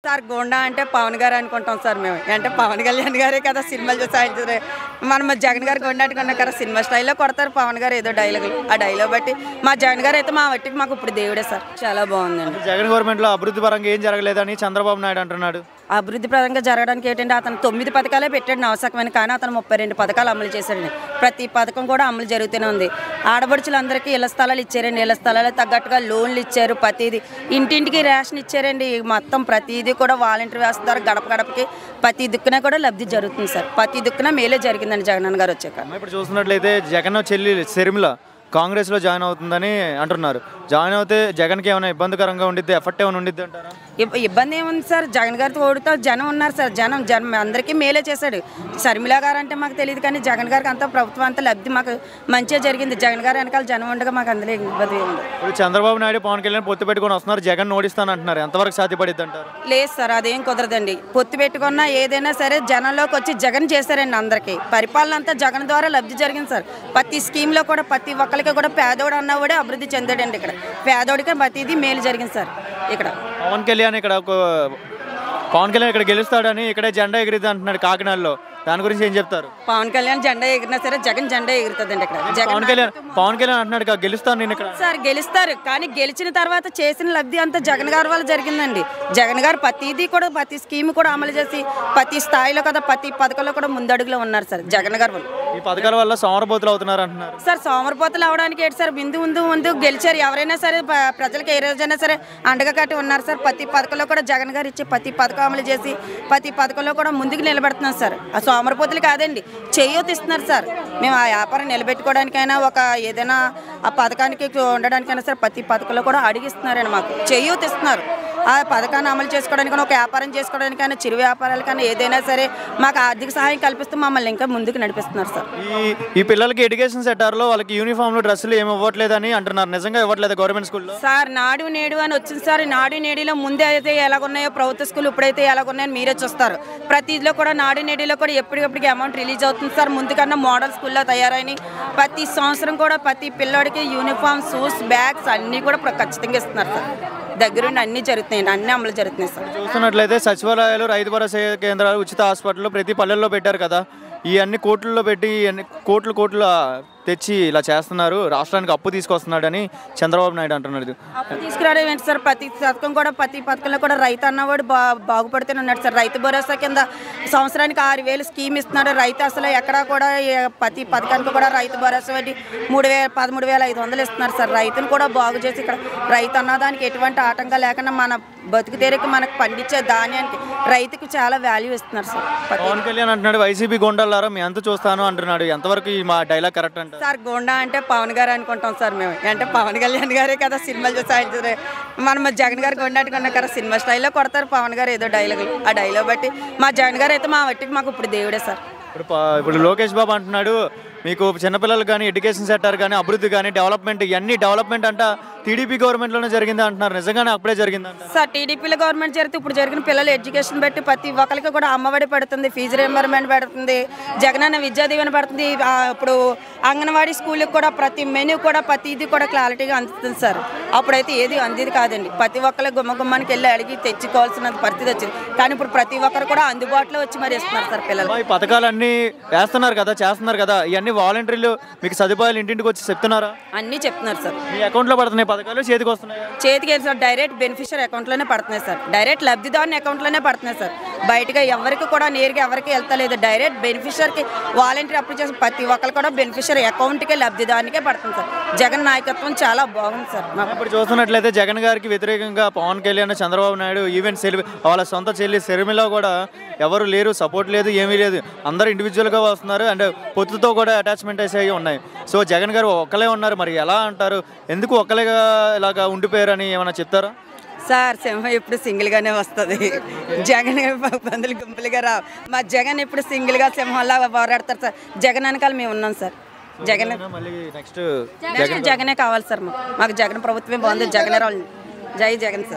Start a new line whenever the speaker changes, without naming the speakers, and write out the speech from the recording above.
Sir Gonda అంటే పవన్ గారు అనుకుంటాం సార్ మేము. అంటే పవన్ కళ్యాణ్ గారే కదా సినిమాలు చూసి ఆయన మనం జగన్ గారు గొండాటుకున్నా కదా సినిమా స్టైల్లో కొడతారు పవన్ గారు ఏదో డైలాగులు. ఆ డైలాగ్ బట్టి మా జగన్ గారు అయితే మా వట్టికి మాకు ఇప్పుడు దేవుడే సార్. చాలా బాగుందండి.
జగన్ గవర్నమెంట్లో అభివృద్ధి పరంగా ఏం జరగలేదని చంద్రబాబు నాయుడు అంటున్నాడు.
అభివృద్ధి పరంగా జరగడానికి ఏంటంటే అతను 9 పథకాలే పెట్టాడు నవసకమైన, కానీ అతను 32 పథకాలు అమలు చేశాడండి. ప్రతి పథకం కూడా అమలు జరుగుతూనే ఉంది. ఆడపడుచులందరికీ ఇళ్ల స్థలాలు ఇచ్చారండి. ఇళ్ల స్థలాలు తగ్గట్టుగా లోన్లు ఇచ్చారు. ప్రతిదీ ఇంటింటికి రేషన్ ఇచ్చారండి. మొత్తం ప్రతిదీ కూడా వాలంటీర్ వ్యవస్థ ద్వారా గడప గడపకి ప్రతి దిక్కున కూడా లబ్ధి జరుగుతుంది సార్. ప్రతి దిక్కున మేలే జరిగిందండి జగన్ గారు వచ్చాక.
ఇప్పుడు చూస్తున్నట్లయితే జగన్ చెల్లి షర్మిల కాంగ్రెస్లో జాయిన్ అవుతుందని అంటున్నారు. జాయిన్ అవుతే జగన్కి ఏమైనా ఇబ్బందికరంగా ఉండిద్ది, ఎఫెక్ట్ ఏమైనా ఉండిద్ది అంటారా?
ఇబ్బంది ఏముంది సార్, జగన్ గారితో ఓడితో జనం ఉన్నారు సార్. జనం అందరికీ మేలే చేశాడు. షర్మిల గారు అంటే మాకు తెలియదు, కానీ జగన్ గారికి అంతా ప్రభుత్వం అంతా లబ్ధి మాకు మంచిగా జరిగింది. జగన్ గారు వెనకాల జనం ఉండగా మాకు అందులో ఇబ్బంది ఉంది.
ఇప్పుడు చంద్రబాబు నాయుడు పవన్ కళ్యాణ్ పొత్తు పెట్టుకొని వస్తున్నారు, జగన్ ఓడిస్తాను అంటున్నారు. ఎంతవరకు సాధ్యపడిద్ది అంటారు?
లేదు సార్, అదేం కుదరదండి. పొత్తు పెట్టుకున్నా ఏదైనా సరే జనంలోకి వచ్చి జగన్ చేశారండి. అందరికీ పరిపాలన అంతా జగన్ ద్వారా లబ్ధి జరిగింది సార్. ప్రతి స్కీమ్లో కూడా ప్రతి ఒక్కరికి కూడా పేదోడు అన్నవాడే అభివృద్ధి చెందాడండి. ఇక్కడ పేదోడికి ప్రతిదీ మేలు జరిగింది సార్. ఇక్కడ
పవన్ కళ్యాణ్ ఇక్కడ గెలుస్తాడని ఇక్కడే జెండా ఎగిరిద్ది అంటున్నాడు కాకినాడలో. దాని గురించి ఏం చెప్తారు?
పవన్ కళ్యాణ్ జెండా ఎగిరినా సరే జగన్ జెండా ఎగురుతుందండి. ఇక్కడ
పవన్ కళ్యాణ్ అంటున్నాడు గెలుస్తాను నేను ఇక్కడ.
సార్ గెలుస్తారు, కానీ గెలిచిన తర్వాత చేసిన లబ్ధి అంతా జగన్ గారి వల్ల జరిగిందండి. జగన్ గారు ప్రతిదీ కూడా ప్రతి స్కీమ్ కూడా అమలు చేసి ప్రతి స్థాయిలో కదా ప్రతి పథకంలో కూడా ముందడుగులో ఉన్నారు సార్ జగన్ గారు.
ఈ పథకాల వల్ల సోమరపోతులు అవుతున్నారు అంటున్నారు
సార్. సోమరపోతులు అవడానికి ఏంటి సార్, ముందు గెలిచారు. ఎవరైనా సరే ప్రజలకు ఏ రోజైనా సరే అండగా కట్టి ఉన్నారు సార్. ప్రతి పథకంలో కూడా జగన్ గారు ఇచ్చి ప్రతి పథకం అమలు చేసి ప్రతి పథకంలో కూడా ముందుకు నిలబెడుతున్నాం సార్. ఆ సోమరపోతులు కాదండి, చేయూత ఇస్తున్నారు సార్. మేము ఆ వ్యాపారం నిలబెట్టుకోవడానికైనా ఒక ఏదైనా ఆ పథకానికి ఉండడానికైనా సరే ప్రతి పథకంలో కూడా అడిగిస్తున్నారండి. మాకు చేయూత ఇస్తున్నారు. ఆ పథకాన్ని అమలు చేసుకోవడానికైనా ఒక వ్యాపారం చేసుకోవడానికైనా చిరు వ్యాపారాలకైనా ఏదైనా సరే మాకు ఆర్థిక సహాయం కల్పిస్తూ మమ్మల్ని ఇంకా ముందుకు నడిపిస్తున్నారు సార్.
ఈ పిల్లలకి ఎడ్యుకేషన్ సెక్టార్లో వాళ్ళకి యూనిఫామ్లు డ్రెస్సులు ఏమి ఇవ్వట్లేదని అంటున్నారు. నిజంగా ఇవ్వట్లేదు గవర్నమెంట్ స్కూల్లో?
సార్ నాడు నేడు అని వచ్చింది సార్. నాడు నేడులో ముందే అయితే ఎలాగున్నాయో ప్రభుత్వ స్కూల్ ఇప్పుడైతే ఎలాగున్నాయని మీరే చూస్తారు. ప్రతిలో కూడా నాడు నేడులో కూడా ఎప్పటికప్పటికి అమౌంట్ రిలీజ్ అవుతుంది సార్. ముందుకన్నా మోడల్ స్కూల్లో తయారైన ప్రతి సంవత్సరం కూడా ప్రతి పిల్లోడికి యూనిఫామ్, షూస్, బ్యాగ్స్ అన్నీ కూడా ఖచ్చితంగా ఇస్తున్నారు సార్. దగ్గరుండి అన్నీ జరుగుతున్నాయి, అన్నీ అమలు జరుగుతున్నాయి సార్.
చూస్తున్నట్లయితే సచివాలయాలు, రైతు భరోసా కేంద్రాలు, ఉచిత హాస్పిటల్ ప్రతి పల్లెల్లో పెట్టారు కదా. ఈ అన్ని కోట్లలో పెట్టి కోట్లు తెచ్చి ఇలా చేస్తున్నారు, రాష్ట్రానికి అప్పు తీసుకొస్తున్నాడని చంద్రబాబు నాయుడు అంటున్నాడు.
అప్పు తీసుకురావడం ఏంటి సార్? ప్రతి పథకం కూడా ప్రతి పథకంలో కూడా రైతు అన్నవాడు బాగుపడుతూనే ఉన్నాడు సార్. రైతు భరోసా కింద సంవత్సరానికి 6,000 స్కీమ్ ఇస్తున్నాడు. రైతు అసలు ఎక్కడా కూడా ప్రతి పథకానికి కూడా రైతు భరోసా పెట్టి 13,500 ఇస్తున్నారు సార్. రైతును కూడా బాగు చేసి ఇక్కడ రైతు అన్నదానికి ఎటువంటి ఆటంకం లేకుండా మన బతుకు తెరకి మనకు పండించే ధాన్యానికి రైతుకు చాలా వాల్యూ ఇస్తున్నారు సార్.
పవన్ కళ్యాణ్ అంటున్నాడు వైసీపీ గొండలారా మీ అంత చూస్తాను అంటున్నాడు. ఎంతవరకు ఈ మా డైలాగ్ కరెక్ట్ అంటారు?
సార్ గోండా అంటే పవన్ గారు అనుకుంటాం సార్ మేము. అంటే పవన్ కళ్యాణ్ గారే కదా సినిమాలు చూసి ఆయన మనం జగన్ గారు గొండాటుకున్నా కదా సినిమా స్టైల్లో కొడతారు పవన్ గారు ఏదో డైలాగులు. ఆ డైలాగ్ బట్టి మా జగన్ గారు అయితే మా వట్టికి మాకు ఇప్పుడు దేవుడే సార్.
ఇప్పుడు లోకేష్ బాబు అంటున్నాడు మీకు చిన్నపిల్లలు కానీ ఎడ్యుకేషన్ సెక్టర్ కానీ అభివృద్ధి కానీ డెవలప్మెంట్ ఇవన్నీ డెవలప్మెంట్ అంట టీడీపీ గవర్నమెంట్లోనే జరిగింది అంటున్నారు. నిజంగానే అప్పుడే జరిగిందంట
సార్. టీడీపీలో గవర్నమెంట్ జరిగితే ఇప్పుడు జరిగిన పిల్లలు ఎడ్యుకేషన్ బట్టి ప్రతి ఒక్కరికి కూడా అమ్మఒడి పడుతుంది, ఫీజు రియంబర్మెంట్ పడుతుంది, జగనన్న విద్యా దీవెన పడుతుంది. ఇప్పుడు అంగన్వాడీ స్కూల్కి కూడా ప్రతి మెనూ కూడా ప్రతిదీ కూడా క్లారిటీగా అందుతుంది సార్. అప్పుడైతే ఏది అందేది కాదండి. ప్రతి ఒక్కరు గుమ్మకి వెళ్ళి అడిగి తెచ్చుకోవాల్సిన పరిస్థితి వచ్చింది. కానీ ఇప్పుడు ప్రతి ఒక్కరు కూడా అందుబాటులో వచ్చి మరి ఇస్తున్నారు సార్ పిల్లలు.
ఈ పథకాలన్నీ వేస్తున్నారు కదా, చేస్తున్నారు కదా, ఇవన్నీ వాలంటీర్లు మీకు సదుపాయాలు ఇంటింటికి వచ్చి చెప్తున్నారా?
అన్నీ చెప్తున్నారు సార్.
మీ అకౌంట్లో పడుతున్నాయి పథకాలు, చేతికి వస్తున్నాయి?
చేతికి సార్ డైరెక్ట్ బెనిఫిషియర్ అకౌంట్లోనే పడుతున్నాయి సార్. డైరెక్ట్ లబ్ధిదారుని అకౌంట్లోనే పడుతున్నాయి సార్. బయటగా ఎవరికి కూడా నేరుగా ఎవరికి వెళ్తలేదు. డైరెక్ట్ బెనిఫిషియర్కి వాలంటీర్ అప్లై చేసిన ప్రతి ఒక్కరు కూడా బెనిఫిషియర్ అకౌంట్కే లబ్ధిదారునికే పడుతుంది సార్. జగన్ నాయకత్వం చాలా బాగుంది సార్.
ఇప్పుడు చూస్తున్నట్లయితే జగన్ గారికి వ్యతిరేకంగా పవన్ కళ్యాణ్, చంద్రబాబు నాయుడు, ఈవెన్ వాళ్ళ సొంత చెల్లి షర్మిల కూడా ఎవరు లేరు, సపోర్ట్ లేదు, ఏమీ లేదు. అందరూ ఇండివిజువల్గా వస్తున్నారు అండ్ పొత్తుతో కూడా అటాచ్మెంట్ అయ్యి ఉన్నాయి. సో జగన్ గారు ఒక్కలే ఉన్నారు, మరి ఎలా అంటారు? ఎందుకు ఒక్కలేగా ఇలాగా ఉండిపోయారని ఏమైనా చెప్తారా?
సార్ సింహం ఎప్పుడు సింగిల్గానే వస్తుంది. జగన్ పందులు గుంపులుగా రావు. మా జగన్ ఎప్పుడు సింగిల్గా సింహంలా పోరాడతారు సార్. జగన్ వెనకాల మేము ఉన్నాం సార్. జగనే కావాలి సార్. మాకు జగన్ ప్రభుత్వమే బాగుంది. జగనే రావాలి. జై జగన్ సార్.